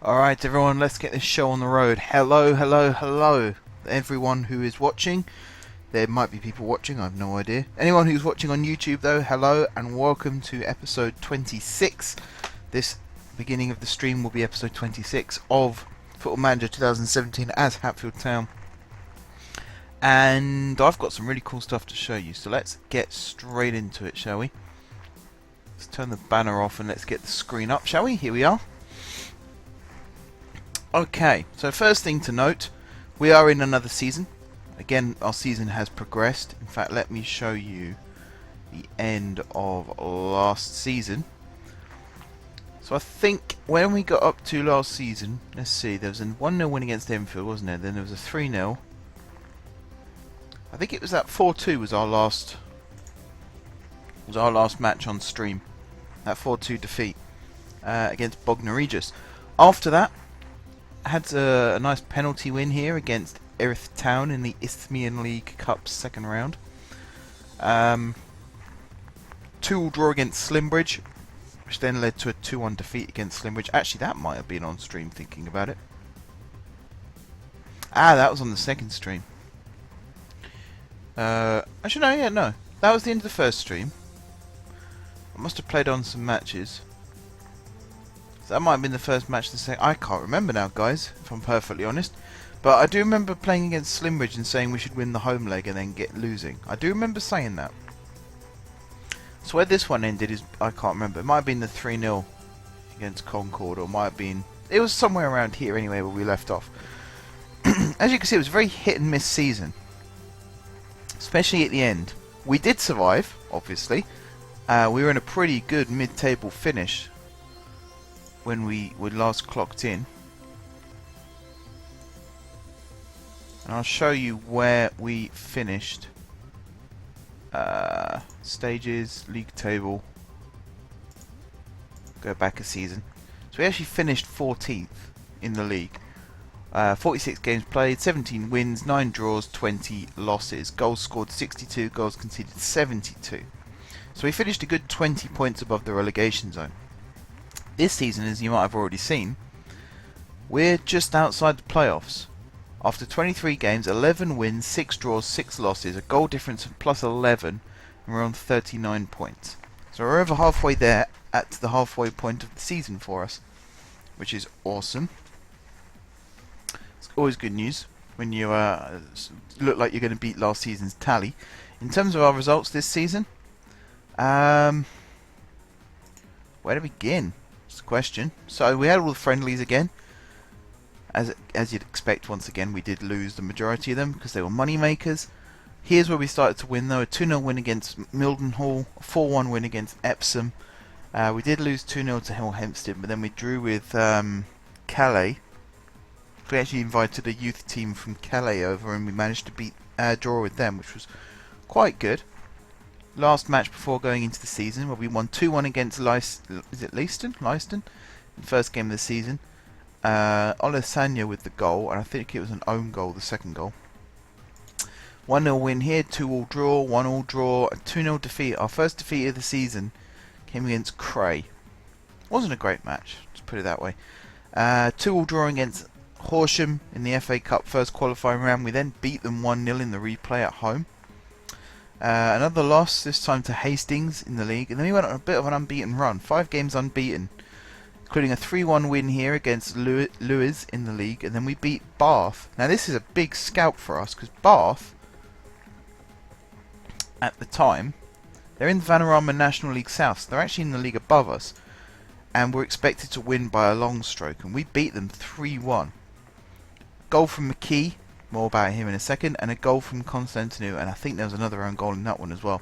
Alright everyone, let's get this show on the road. Hello, hello, hello everyone who is watching. There might be people watching, I have no idea. Anyone who's watching on YouTube though, hello and welcome to episode 26. This beginning of the stream will be episode 26 of Football Manager 2017 as Hatfield Town. And I've got some really cool stuff to show you, so let's get straight into it, shall we? Let's turn the banner off and let's get the screen up, shall we? Here we are. Okay, so first thing to note, we are in another season. Again, our season has progressed. In fact, let me show you the end of last season. So I think when we got up to last season, let's see, there was a 1-0 win against Enfield, wasn't there? Then there was a 3-0. I think it was that 4-2 was our last match on stream. That 4-2 defeat against Bognor Regis. After that, had a nice penalty win here against Erith Town in the Isthmian League Cup's second round. 2-2 draw against Slimbridge, which then led to a 2-1 defeat against Slimbridge. Actually, that might have been on stream, thinking about it. That was on the second stream. Actually, no. That was the end of the first stream. I must have played on some matches. So that might have been the first match of the second. I can't remember now, guys, if I'm perfectly honest. But I do remember playing against Slimbridge and saying we should win the home leg and then get losing. I do remember saying that. So where this one ended is, I can't remember. It might have been the 3-0 against Concord, or it might have been... It was somewhere around here anyway where we left off. As you can see, it was a very hit and miss season. Especially at the end. We did survive, obviously. We were in a pretty good mid-table finish when we were last clocked in. And I'll show you where we finished. Stages, league table. Go back a season. So we actually finished 14th in the league. 46 games played, 17 wins, 9 draws, 20 losses. Goals scored 62, goals conceded 72. So we finished a good 20 points above the relegation zone. This season, as you might have already seen, we're just outside the playoffs. After 23 games, 11 wins, 6 draws, 6 losses, a goal difference of plus 11, and we're on 39 points. So we're over halfway there at the halfway point of the season for us, which is awesome. It's always good news when you look like you're going to beat last season's tally. In terms of our results this season, where to begin? That's the question. So we had all the friendlies again. As you'd expect, once again, we did lose the majority of them because they were money makers. Here's where we started to win though. A 2-0 win against Mildenhall, a 4-1 win against Epsom. We did lose 2-0 to Hill Hempstead, but then we drew with Calais. We actually invited a youth team from Calais over and we managed to draw with them, which was quite good. Last match before going into the season, where we won 2-1 against Leiston? In the first game of the season. Olasanya with the goal, and I think it was an own goal, the second goal. 1-0 win here, 2-2 draw, 1-1 draw, a 2-0 defeat. Our first defeat of the season came against Cray. Wasn't a great match, just put it that way. 2-2 draw against Horsham in the FA Cup first qualifying round. We then beat them 1-0 in the replay at home. Another loss, this time to Hastings in the league, and then we went on a bit of an unbeaten run. 5 games unbeaten, including a 3-1 win here against Lewis in the league, and then we beat Bath. Now this is a big scalp for us, because Bath, at the time, they're in the Vanarama National League South, so they're actually in the league above us, and we're expected to win by a long stroke, and we beat them 3-1. Goal from McKee, more about him in a second, and a goal from Constantinu, and I think there was another own goal in that one as well.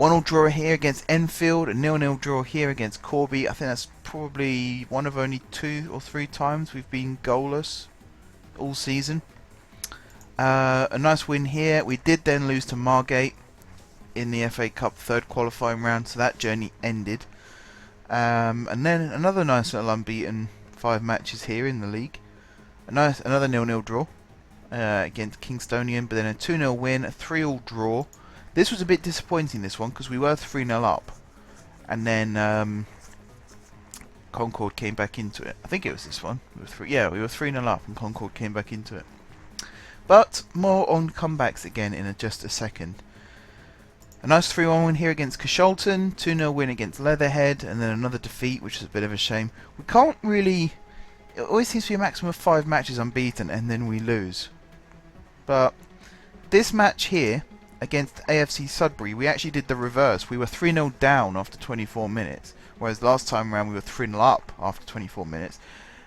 1-1 draw here against Enfield, a 0-0 draw here against Corby. I think that's probably one of only 2 or 3 times we've been goalless all season. A nice win here. We did then lose to Margate in the FA Cup third qualifying round, so that journey ended. And then another nice little unbeaten 5 matches here in the league. Another 0-0 draw against Kingstonian, but then a 2-0 win, a 3-3 draw. This was a bit disappointing, this one, because we were 3-0 up. And then Concord came back into it. I think it was this one. We were 3-0 up and Concord came back into it. But more on comebacks again in just a second. A nice 3-1 win here against Casholton, 2-0 win against Leatherhead, and then another defeat, which is a bit of a shame. We can't really... It always seems to be a maximum of 5 matches unbeaten, and then we lose. But this match here, against AFC Sudbury, we actually did the reverse. We were 3-0 down after 24 minutes, whereas last time around we were 3-0 up after 24 minutes.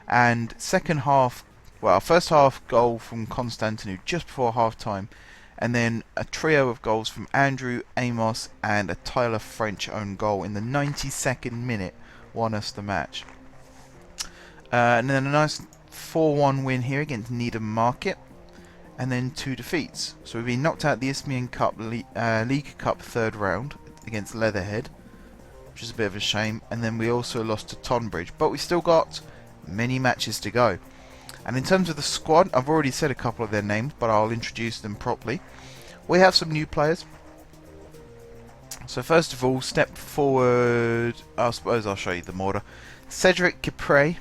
And second half, well, first half goal from Constantinu just before half time, and then a trio of goals from Andrew, Amos, and a Tyler French own goal in the 92nd minute won us the match. And then a nice 4-1 win here against Needham Market, and then 2 defeats. So we've been knocked out the Isthmian Cup League Cup third round against Leatherhead, which is a bit of a shame, and then we also lost to Tonbridge, but we still got many matches to go. And in terms of the squad, I've already said a couple of their names, but I'll introduce them properly. We have some new players. So first of all, step forward, I suppose I'll show you the order. Cedric Kipre,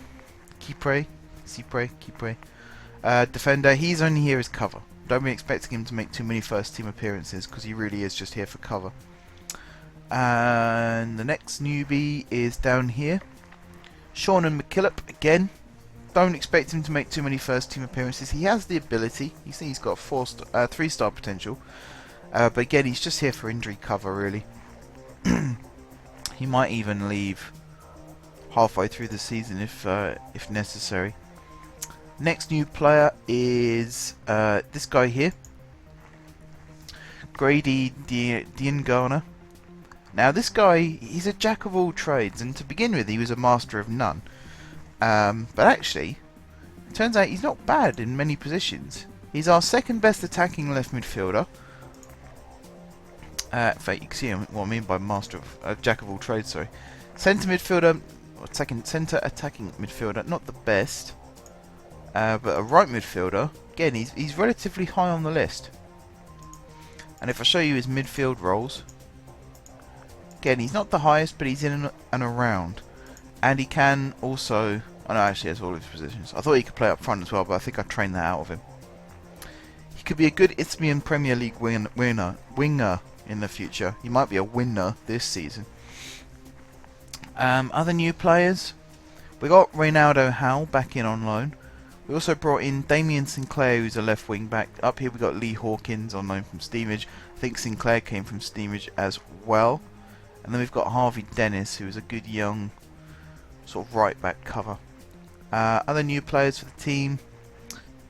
defender, he's only here as cover. Don't be expecting him to make too many first team appearances, because he really is just here for cover. And the next newbie is down here. Sean McKillop, again. Don't expect him to make too many first team appearances. He has the ability. You see he's got 3-star potential. But again, he's just here for injury cover, really. He might even leave halfway through the season if necessary. Next new player is this guy here. Grady Diangana. Now this guy, he's a jack of all trades, and to begin with he was a master of none. But actually, it turns out he's not bad in many positions. He's our second best attacking left midfielder. In fact, you can see what I mean by master of jack of all trades. Sorry, centre midfielder, or centre attacking midfielder, not the best, but a right midfielder. Again, he's relatively high on the list. And if I show you his midfield roles, again, he's not the highest, but he's in and around, and he can also. Oh no, actually has all of his positions. I thought he could play up front as well, but I think I trained that out of him. He could be a good Isthmian Premier League winger in the future. He might be a winner this season. Other new players. We got Reynaldo Howe back in on loan. We also brought in Damien Sinclair, who's a left wing back. Up here we got Lee Hawkins on loan from Steamage. I think Sinclair came from Steamage as well. And then we've got Harvey Dennis, who is a good young sort of right back cover. Other new players for the team.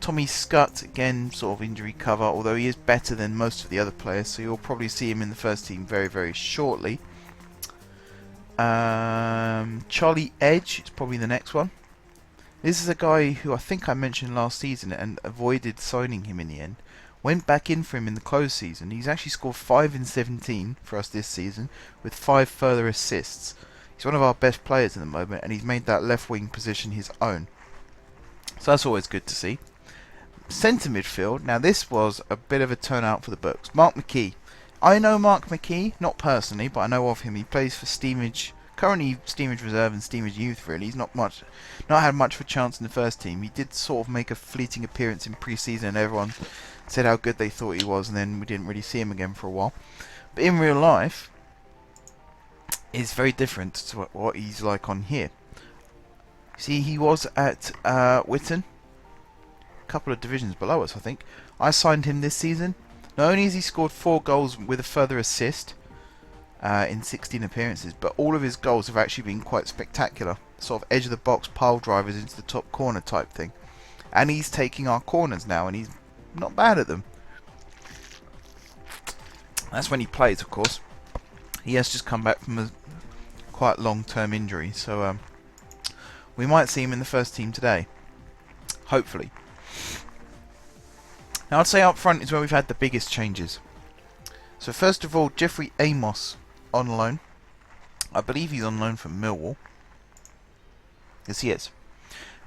Tommy Scutt, again sort of injury cover, although he is better than most of the other players, so you'll probably see him in the first team very, very shortly. Charlie Edge is probably the next one. This is a guy who I think I mentioned last season and avoided signing him in the end. Went back in for him in the close season. He's actually scored 5 in 17 for us this season, with 5 further assists. He's one of our best players at the moment, and he's made that left wing position his own. So that's always good to see. Centre midfield. Now this was a bit of a turnout for the books. Mark McKee. I know Mark McKee, not personally, but I know of him. He plays for Steamage, currently Steamage Reserve and Steamage Youth. Really, he's not had much of a chance in the first team. He did sort of make a fleeting appearance in pre-season, and everyone said how good they thought he was, and then we didn't really see him again for a while. But in real life, it's very different to what he's like on here. See, he was at Witton, a couple of divisions below us, I think. I signed him this season. Not only has he scored 4 goals with a further assist in 16 appearances, but all of his goals have actually been quite spectacular. Sort of edge of the box pile drivers into the top corner type thing. And he's taking our corners now, and he's not bad at them. That's when he plays, of course. He has just come back from a quite long-term injury, so we might see him in the first team today. Hopefully. Now I'd say up front is where we've had the biggest changes. So first of all, Jeffrey Amos on loan. I believe he's on loan from Millwall. Yes, he is.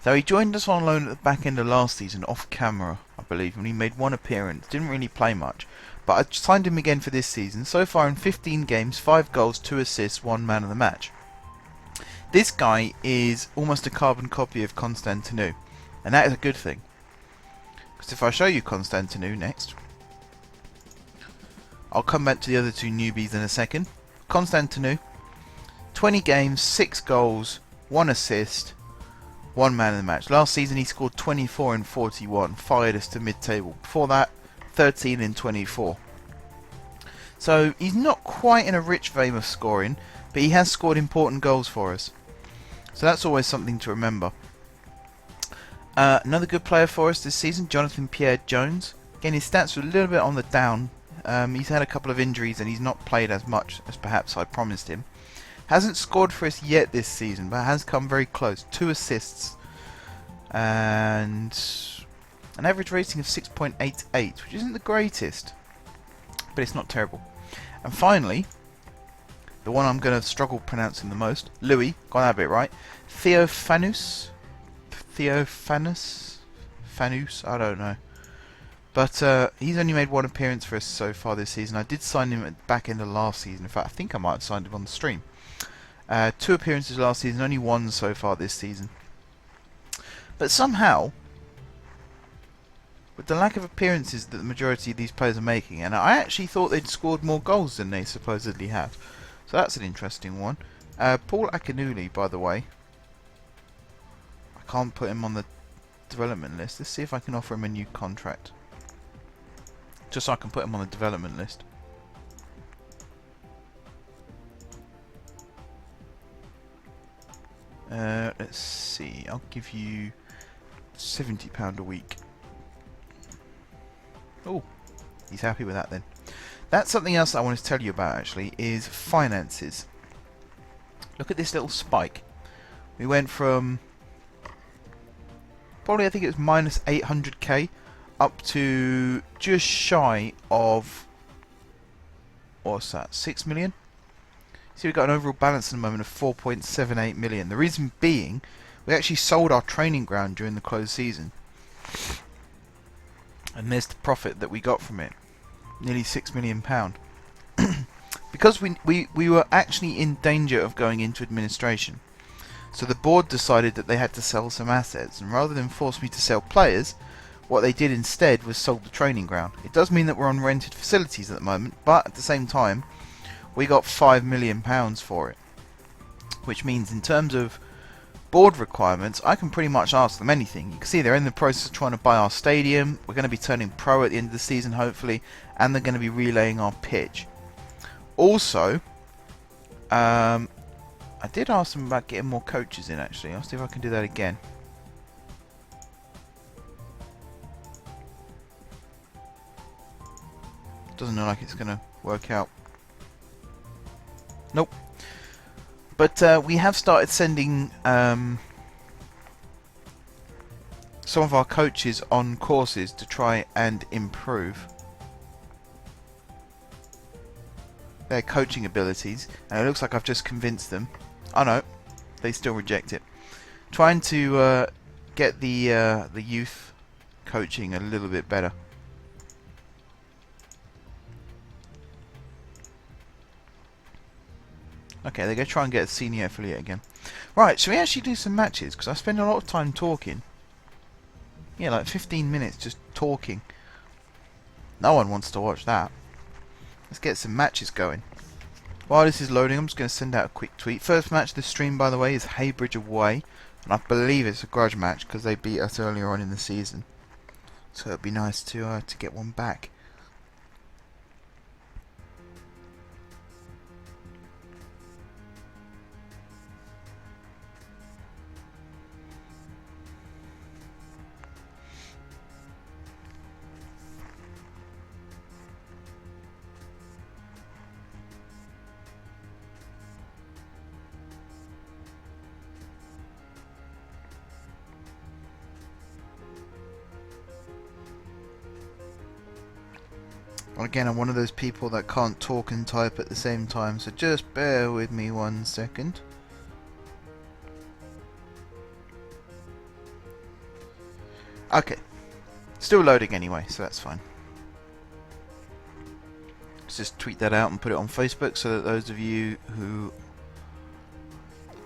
So he joined us on loan at the back end of last season, off camera, I believe, and he made 1 appearance. Didn't really play much, but I signed him again for this season. So far in 15 games, 5 goals, 2 assists, 1 man of the match. This guy is almost a carbon copy of Constantinou, and that is a good thing. Because if I show you Constantinou next, I'll come back to the other two newbies in a second. Constantinou, 20 games, 6 goals, 1 assist, 1 man in the match. Last season he scored 24 in 41, fired us to mid-table. Before that, 13 in 24. So he's not quite in a rich vein of scoring, but he has scored important goals for us. So that's always something to remember. Another good player for us this season, Jonathan Pierre-Jones. Again, his stats are a little bit on the down. He's had a couple of injuries and he's not played as much as perhaps I promised him. Hasn't scored for us yet this season, but has come very close. 2 assists and an average rating of 6.88, which isn't the greatest, but it's not terrible. And finally, the one I'm going to struggle pronouncing the most, Louis, got that bit right. Theophanous, I don't know. But he's only made 1 appearance for us so far this season. I did sign him at the back end of last season. In fact, I think I might have signed him on the stream. 2 appearances last season, only 1 so far this season. But somehow, with the lack of appearances that the majority of these players are making, and I actually thought they'd scored more goals than they supposedly have. So that's an interesting one. Paul Akinuli, by the way. I can't put him on the development list. Let's see if I can offer him a new contract. Just so I can put him on the development list. Let's see. I'll give you £70 a week. Oh, he's happy with that then. That's something else I wanted to tell you about actually, is finances. Look at this little spike. We went from probably, I think it was minus 800k up to just shy of, what's that, 6 million? See, we've got an overall balance at the moment of 4.78 million. The reason being, we actually sold our training ground during the closed season. And there's the profit that we got from it. Nearly £6 million. Because we were actually in danger of going into administration. So the board decided that they had to sell some assets. And rather than force me to sell players, what they did instead was sold the training ground. It does mean that we're on rented facilities at the moment, but at the same time, we got £5 million for it. Which means in terms of board requirements, I can pretty much ask them anything. You can see they're in the process of trying to buy our stadium. We're going to be turning pro at the end of the season, hopefully, and they're going to be relaying our pitch. Also, I did ask them about getting more coaches in, actually. I'll see if I can do that again. Doesn't look like it's going to work out. Nope. But we have started sending some of our coaches on courses to try and improve their coaching abilities, and it looks like I've just convinced them. Oh no, they still reject it. Trying to get the youth coaching a little bit better. Okay, they're going to try and get a senior affiliate again. Right, shall we actually do some matches? Because I spend a lot of time talking. Yeah, like 15 minutes just talking. No one wants to watch that. Let's get some matches going. While this is loading, I'm just going to send out a quick tweet. First match of the stream, by the way, is Haybridge away. And I believe it's a grudge match because they beat us earlier on in the season. So it'd be nice to get one back. Well, again, I'm one of those people that can't talk and type at the same time, so just bear with me 1 second. Okay. Still loading anyway, so that's fine. Let's just tweet that out and put it on Facebook so that those of you who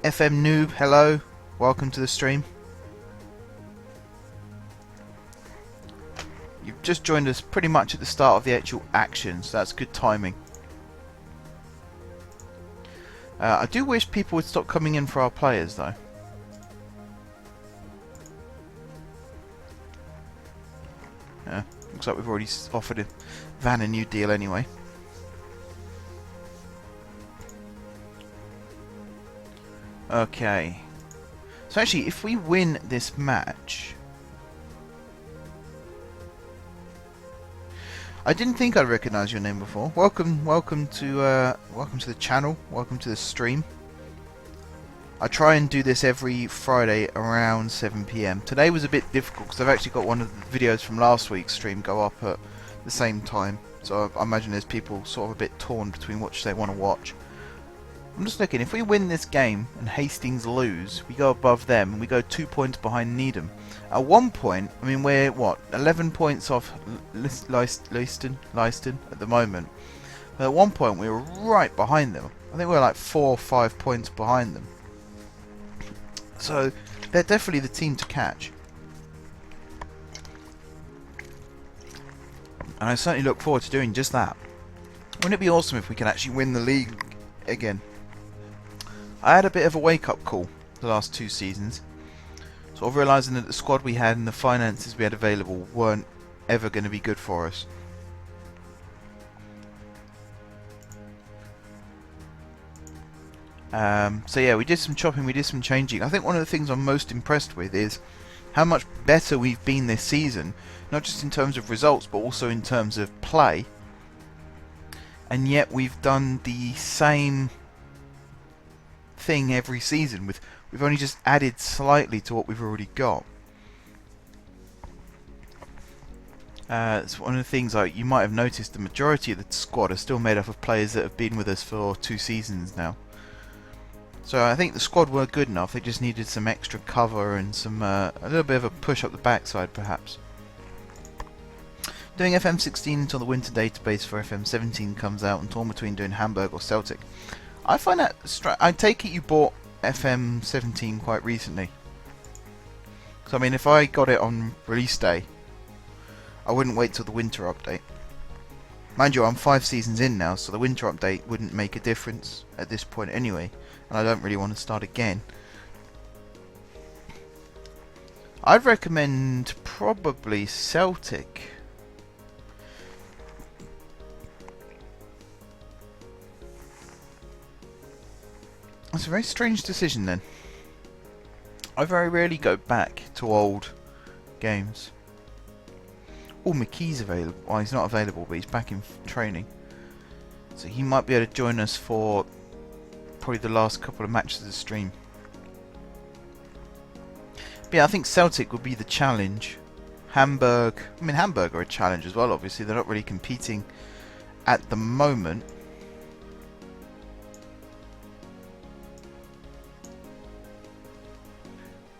FM Noob, hello. Welcome to the stream. You've just joined us pretty much at the start of the actual action, so that's good timing. I do wish people would stop coming in for our players, though. Looks like we've already offered Van a new deal anyway. Okay. So actually, if we win this match... I didn't think I'd recognise your name before. Welcome to the channel. Welcome to the stream. I try and do this every Friday around 7 PM. Today was a bit difficult because I've actually got one of the videos from last week's stream go up at the same time. So I imagine there's people sort of a bit torn between which they want to watch. I'm just looking, if we win this game and Hastings lose, we go above them and we go 2 points behind Needham. At one point, I mean, we're, what, 11 points off Leiston at the moment. But at one point, we were right behind them. I think we were like 4 or 5 points behind them. So, they're definitely the team to catch. And I certainly look forward to doing just that. Wouldn't it be awesome if we can actually win the league again? I had a bit of a wake-up call the last 2 seasons. Sort of realising that the squad we had and the finances we had available weren't ever going to be good for us. So yeah, we did some chopping, we did some changing. I think one of the things I'm most impressed with is how much better we've been this season. Not just in terms of results, but also in terms of play. And yet we've done the same thing every season. We've only just added slightly to what we've already got. It's one of the things you might have noticed, the majority of the squad are still made up of players that have been with us for 2 seasons now. So I think the squad were good enough, they just needed some extra cover and some a little bit of a push up the backside perhaps. Doing FM16 until the winter database for FM17 comes out and torn between doing Hamburg or Celtic. I find that I take it you bought FM17 quite recently. So I mean, if I got it on release day, I wouldn't wait till the winter update. Mind you, I'm 5 seasons in now, so the winter update wouldn't make a difference at this point anyway, and I don't really want to start again. I'd recommend probably Celtic. That's a very strange decision then. I very rarely go back to old games. Oh, McKee's available. Well, he's not available, but he's back in training. So he might be able to join us for probably the last couple of matches of the stream. But yeah, I think Celtic would be the challenge. Hamburg, I mean Hamburg are a challenge as well, obviously. They're not really competing at the moment.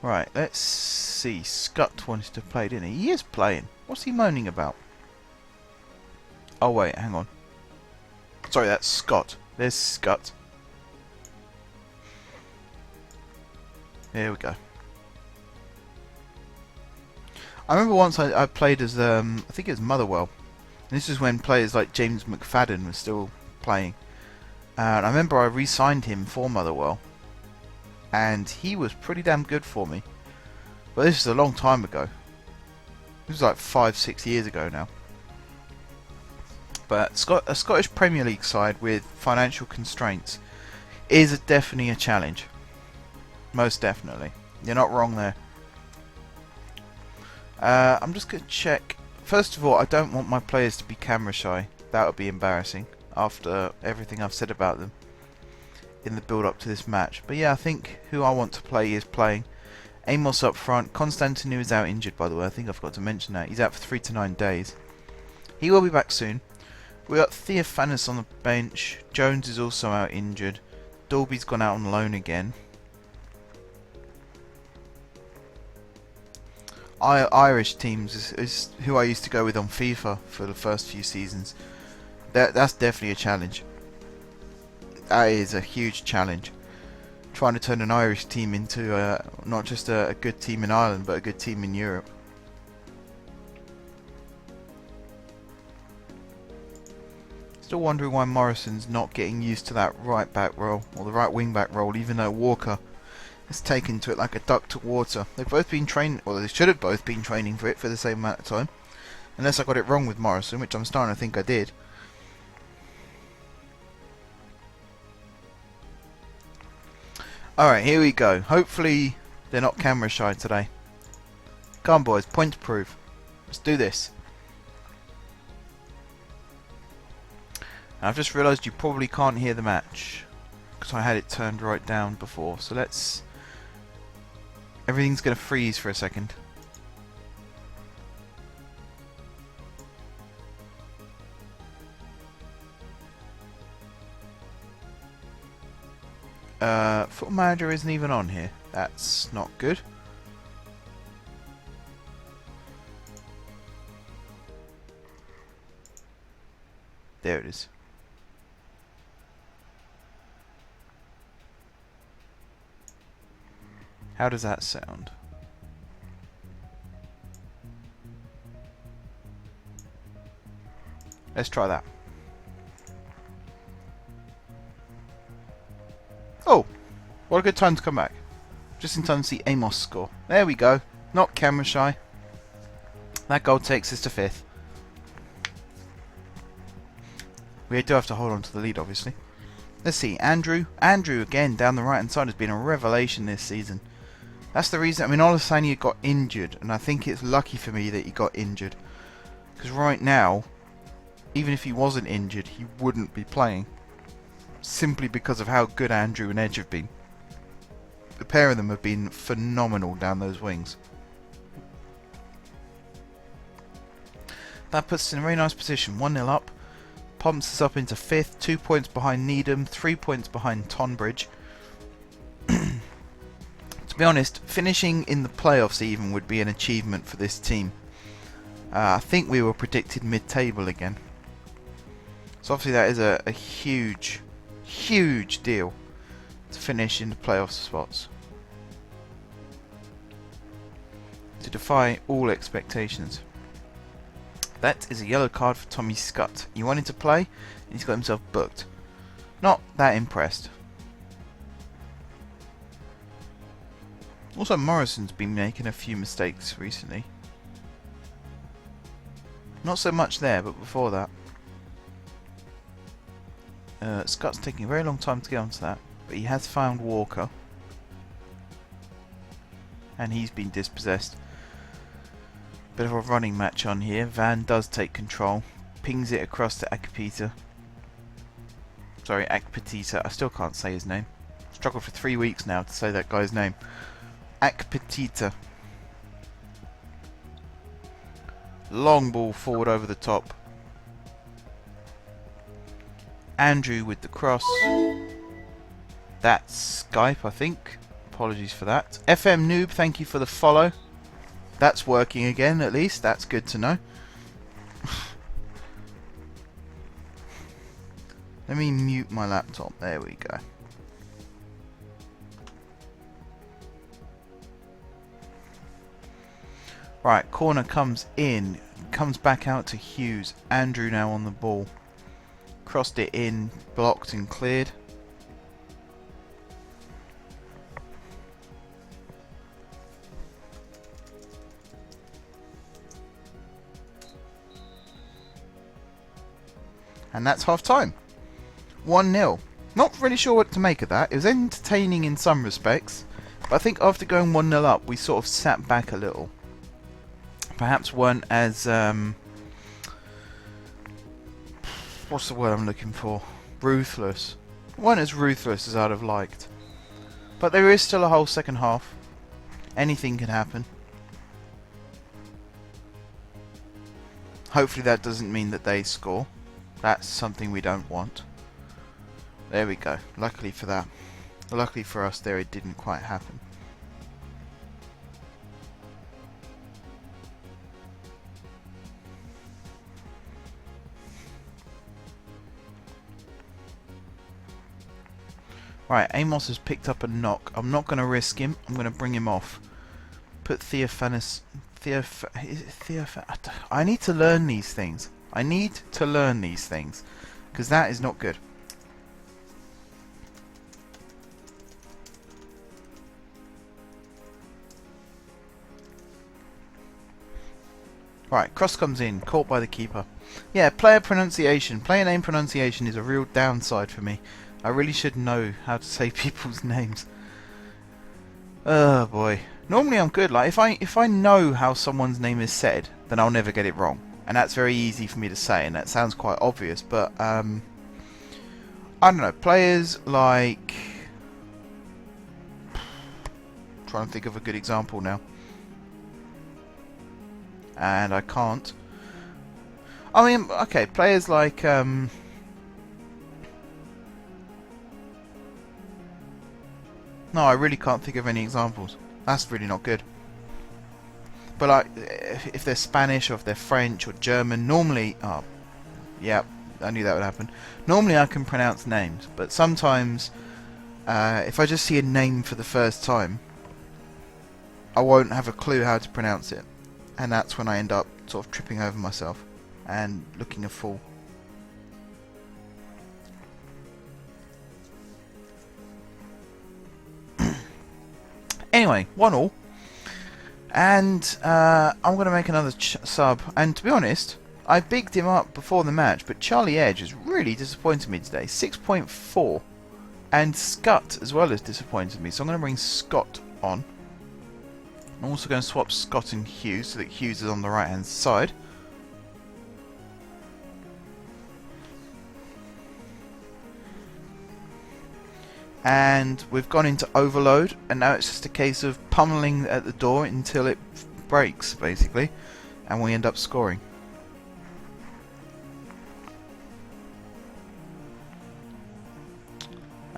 Right, let's see. Scott wanted to play, didn't he? He is playing. What's he moaning about? Oh wait, hang on. Sorry, that's Scott. There's Scott. Here we go. I remember once I played as, I think it was Motherwell. And this is when players like James McFadden were still playing. And I remember I re-signed him for Motherwell. And he was pretty damn good for me. But this is a long time ago. This was like 5-6 years ago now. But a Scottish Premier League side with financial constraints is definitely a challenge. Most definitely. You're not wrong there. I'm just going to check. First of all, I don't want my players to be camera shy. That would be embarrassing after everything I've said about them in the build up to this match. But yeah, I think who I want to play is playing. Amos up front. Constantinu is out injured, by the way. I think I forgot to mention that. He's out for 3 to 9 days. He will be back soon. We got Theophanis on the bench. Jones is also out injured. Dolby's gone out on loan again. Irish teams is who I used to go with on FIFA for the first few seasons. That's definitely a challenge. That is a huge challenge. trying to turn an Irish team into not just a good team in Ireland, but a good team in Europe. Still wondering why Morrison's not getting used to that right back role, or the right wing back role, even though Walker has taken to it like a duck to water. They've both been training, or they should have both been training for it for the same amount of time. Unless I got it wrong with Morrison, which I'm starting to think I did. Alright, here we go. Hopefully they're not camera shy today. Come on boys, point to prove. Let's do this. I've just realised you probably can't hear the match, because I had it turned right down before. So let's... Everything's going to freeze for a second. Football Manager isn't even on here. That's not good. There it is. How does that sound? Let's try that. Oh! What a good time to come back. Just in time to see Amos score. There we go. Not camera shy. That goal takes us to 5th. We do have to hold on to the lead, obviously. Let's see. Andrew. Andrew, again, down the right-hand side, has been a revelation this season. That's the reason. I mean, Olasanya got injured, and I think it's lucky for me that he got injured. Because right now, even if he wasn't injured, he wouldn't be playing. Simply because of how good Andrew and Edge have been. The pair of them have been phenomenal down those wings. That puts us in a very nice position. 1-0 up. Pumps us up into 5th. 2 points behind Needham. 3 points behind Tonbridge. To be honest, finishing in the playoffs even would be an achievement for this team. I think we were predicted mid-table again. So obviously that is a huge, huge deal to finish in the playoff spots. To defy all expectations. That is a yellow card for Tommy Scott. He wanted to play, and he's got himself booked. Not that impressed. Also, Morrison's been making a few mistakes recently. Not so much there, but before that. Scott's taking a very long time to get onto that, but he has found Walker. And he's been dispossessed. Bit of a running match on here. Van does take control. Pings it across to Akpetita. Sorry, Akpetita. I still can't say his name. Struggled for 3 weeks now to say that guy's name. Akpetita. Long ball forward over the top. Andrew with the cross. That's Skype, I think. Apologies for that. FM Noob, thank you for the follow. That's working again, at least. That's good to know. Let me mute my laptop. There we go. Right, corner comes in. Comes back out to Hughes. Andrew now on the ball. Crossed it in. Blocked and cleared. And that's half time. 1-0. Not really sure what to make of that. It was entertaining in some respects. But I think after going 1-0 up, we sort of sat back a little. Perhaps weren't as... what's the word I'm looking for? Ruthless. Weren't as ruthless as I'd have liked. But there is still a whole second half. Anything can happen. Hopefully that doesn't mean that they score. That's something we don't want. There we go. Luckily for that. Luckily for us there, it didn't quite happen. Right, Amos has picked up a knock. I'm not going to risk him. I'm going to bring him off. Put Theophanes... I need to learn these things. I need to learn these things. Because that is not good. Right, cross comes in. Caught by the keeper. Yeah, player pronunciation. Player name pronunciation is a real downside for me. I really should know how to say people's names. Oh boy. Normally I'm good. Like if I know how someone's name is said, then I'll never get it wrong. And that's very easy for me to say, and that sounds quite obvious, but I don't know. Players like, trying to think of a good example now. And I can't. I mean, okay, players like no, I really can't think of any examples. That's really not good. But like, if they're Spanish or if they're French or German, normally, oh, yeah, I knew that would happen. Normally I can pronounce names, but sometimes, if I just see a name for the first time, I won't have a clue how to pronounce it. And that's when I end up sort of tripping over myself and looking a fool. Anyway, 1-1. And I'm going to make another sub. And to be honest, I bigged him up before the match, but Charlie Edge has really disappointed me today. 6.4. And Scott as well has disappointed me. So I'm going to bring Scott on. I'm also going to swap Scott and Hughes so that Hughes is on the right hand side. And we've gone into overload, and now it's just a case of pummeling at the door until it breaks, basically, and we end up scoring.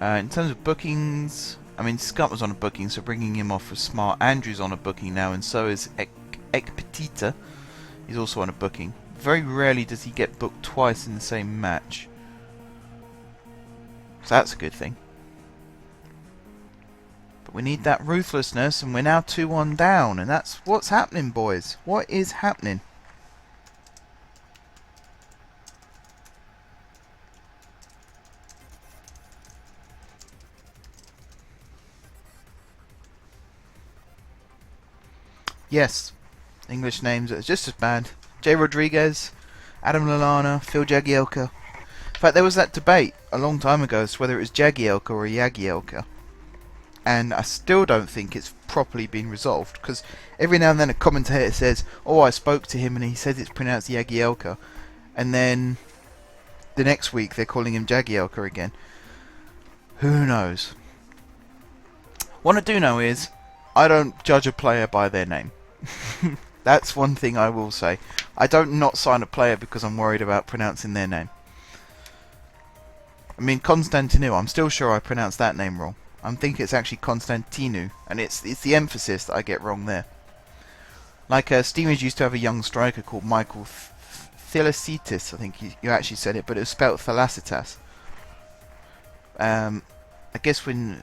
In terms of bookings, I mean, Scott was on a booking, so bringing him off was smart. Andrew's on a booking now, and so is Ekpetita. He's also on a booking. Very rarely does he get booked twice in the same match, so that's a good thing. We need that ruthlessness, and we're now 2-1 down, and that's what's happening, boys. What is happening? Yes, English names are just as bad. Jay Rodriguez, Adam Lallana, Phil Jagielka. In fact, there was that debate a long time ago as to whether it was Jagielka or Jagielka. And I still don't think it's properly been resolved, because every now and then a commentator says, oh, I spoke to him and he says it's pronounced Jagielka, and then the next week they're calling him Jagielka again. Who knows? What I do know is I don't judge a player by their name. That's one thing I will say. I don't not sign a player because I'm worried about pronouncing their name. I mean, Constantinu, I'm still sure I pronounced that name wrong. I think it's actually Constantinu, and it's the emphasis that I get wrong there. Like Steamers used to have a young striker called Michael Thelicitas, I think you actually said it, but it was spelled Thelicitas. I guess when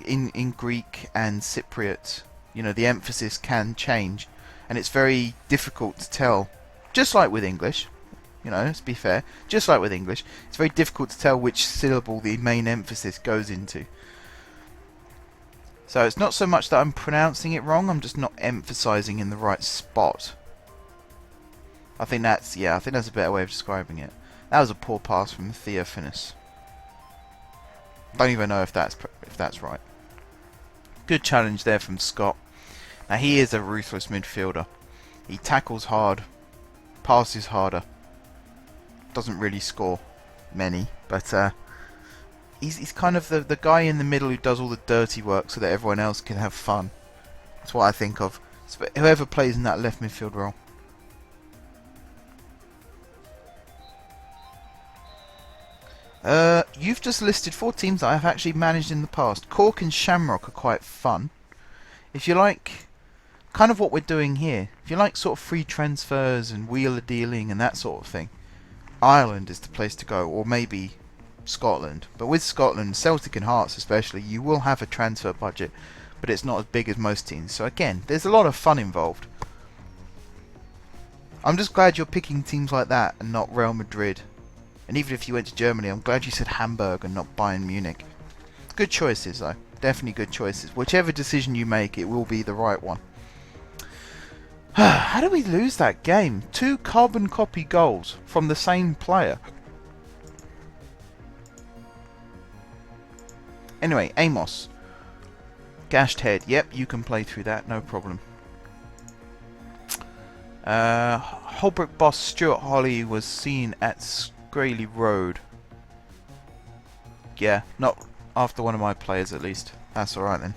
in Greek and Cypriot, you know, the emphasis can change, and it's very difficult to tell. Just like with English, you know, let's be fair. Just like with English, it's very difficult to tell which syllable the main emphasis goes into. So it's not so much that I'm pronouncing it wrong, I'm just not emphasizing in the right spot. I think that's a better way of describing it. That was a poor pass from Theophanes. Don't even know if that's right. Good challenge there from Scott. Now he is a ruthless midfielder. He tackles hard, passes harder. Doesn't really score many, but he's kind of the guy in the middle who does all the dirty work so that everyone else can have fun. That's what I think of. Whoever plays in that left midfield role. You've just listed 4 teams that I've actually managed in the past. Cork and Shamrock are quite fun. If you like kind of what we're doing here, if you like sort of free transfers and wheeler dealing and that sort of thing, Ireland is the place to go, or maybe Scotland. But with Scotland, Celtic and Hearts especially, you will have a transfer budget, but it's not as big as most teams. So again, there's a lot of fun involved. I'm just glad you're picking teams like that and not Real Madrid. And even if you went to Germany, I'm glad you said Hamburg and not Bayern Munich. Good choices though. Definitely good choices. Whichever decision you make, it will be the right one. How did we lose that game? 2 carbon copy goals from the same player. Anyway, Amos. Gashed head. Yep, you can play through that, no problem. Holbrook boss Stuart Holly was seen at Scraley Road. Yeah, not after one of my players at least. That's alright then.